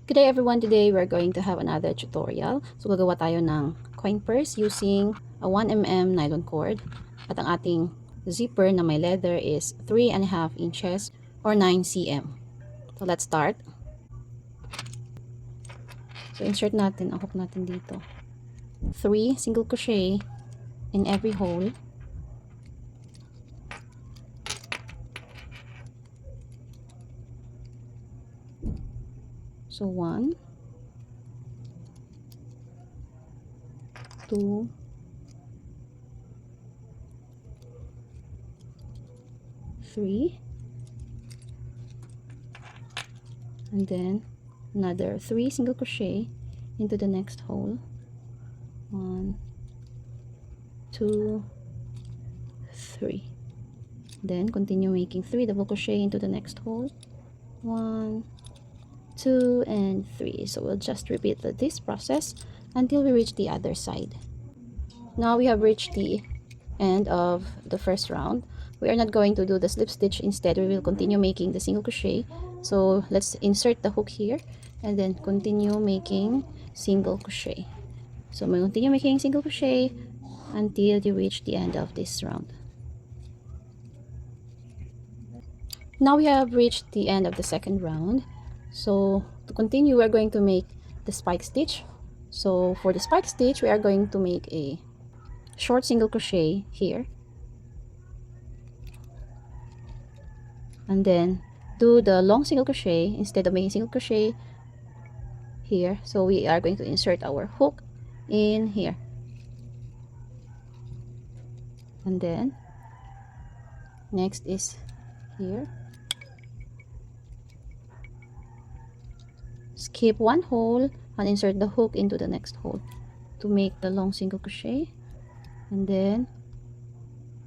Good day everyone, today we're going to have another tutorial. So gagawa tayo ng coin purse using a 1mm nylon cord. At ang ating zipper na may leather is 3.5 inches or 9 cm. So let's start. So insert natin ang hook natin dito. 3 single crochet in every hole. So 1, 2, 3, and then another 3 single crochet into the next hole. 1, 2, 3. Then continue making 3 double crochet into the next hole. 1, 2, and 3. So we'll just repeat this process until we reach the other side. Now we have reached the end of the first round. We are not going to do the slip stitch, instead we will continue making the single crochet. So let's insert the hook here and then continue making single crochet. So we'll continue making single crochet until you reach the end of this round. Now we have reached the end of the second round. So to continue, we're going to make the spike stitch. So for the spike stitch, we are going to make a short single crochet here, and then do the long single crochet instead of making single crochet here. So we are going to insert our hook in here, and then next is here. Skip one hole and insert the hook into the next hole to make the long single crochet, and then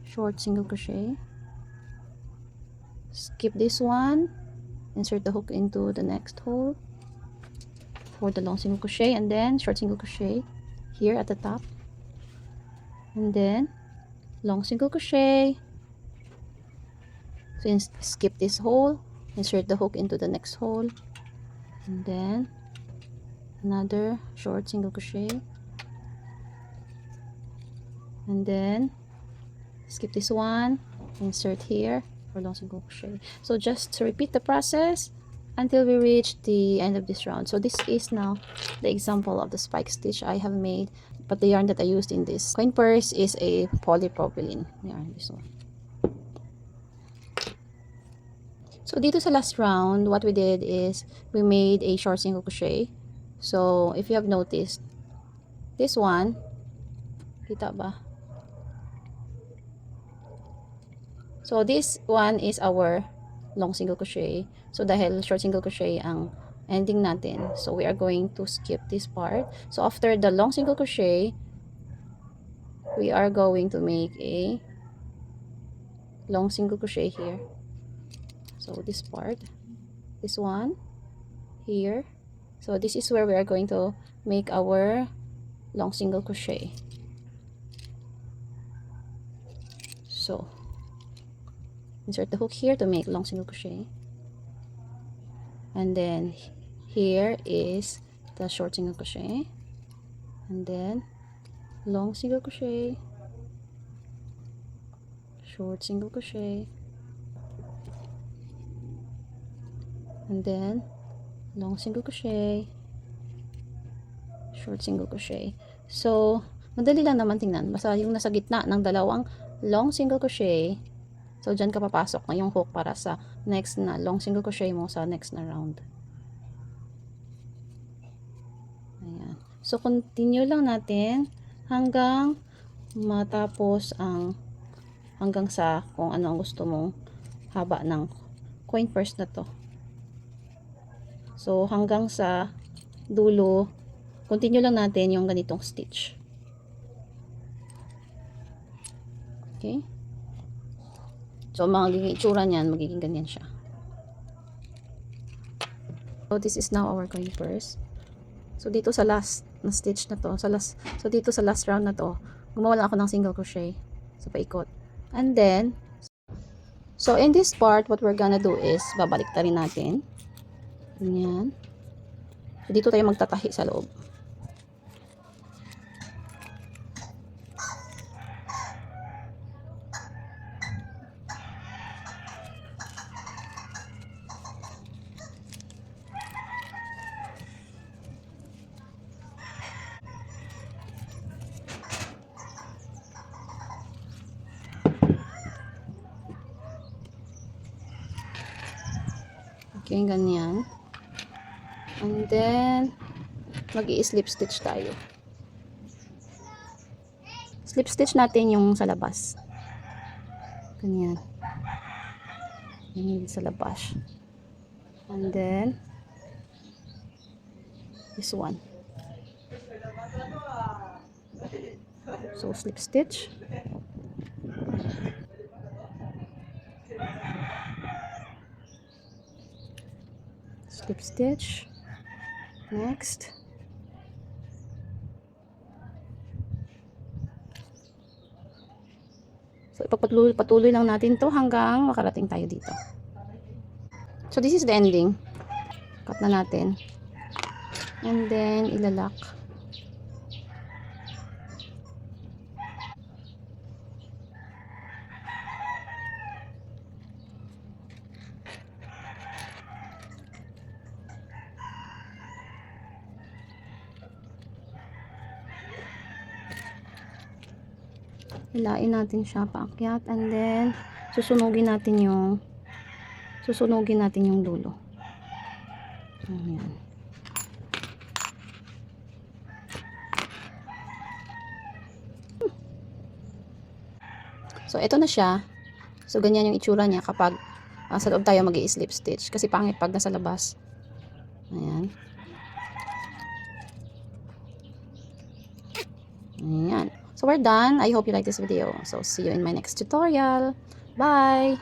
short single crochet. Skip this one, insert the hook into the next hole for the long single crochet, and then short single crochet here at the top, and then long single crochet. So skip this hole, insert the hook into the next hole, and then another short single crochet, and then skip this one, insert here for long single crochet. So just to repeat the process until we reach the end of this round. So this is now the example of the spike stitch I have made, but the yarn that I used in this coin purse is a polypropylene yarn, this one. So dito sa last round, what we did is we made a short single crochet. So if you have noticed, this one, kita ba? So this one is our long single crochet. So dahil short single crochet ang ending natin, so we are going to skip this part. So after the long single crochet, we are going to make a long single crochet here. So this part, this one here. So this is where we are going to make our long single crochet. So insert the hook here to make long single crochet, and then here is the short single crochet, and then long single crochet, short single crochet, and then long single crochet, short single crochet. So madali lang naman tingnan, basta yung nasa gitna ng dalawang long single crochet, so dyan ka papasok na yung hook para sa next na long single crochet mo sa next na round. Ayan. So continue lang natin hanggang matapos ang hanggang sa kung ano ang gusto mong haba ng coin purse na to. So hanggang sa dulo, continue lang natin yung ganitong stitch. Okay? So magiging itsura niyan, magiging ganyan siya. So this is now our coin purse. So dito sa last na stitch na to, so dito sa last round na to, gumawa lang ako ng single crochet sa paikot. And then so in this part, what we're gonna do is babalik ta rin natin. Ganyan. So, dito tayo magtatahi sa loob. Okay, ganyan. And then, mag-i-slip stitch tayo. Slip stitch natin yung sa labas. Ganyan. Yung sa labas. And then, this one. So, slip stitch. Slip stitch. Next. So, patuloy lang natin to hanggang makarating tayo dito. So, this is the ending. Cut na natin. And then, ilalak. Hilain natin siya paakyat, and then susunugin natin yung dulo. Ayan. So ito na siya. So ganyan yung itsura niya kapag sa loob tayo mag-i-slip stitch, kasi pangit pag nasa labas. Ayan. Ayan. So we're done. I hope you like this video. So see you in my next tutorial. Bye!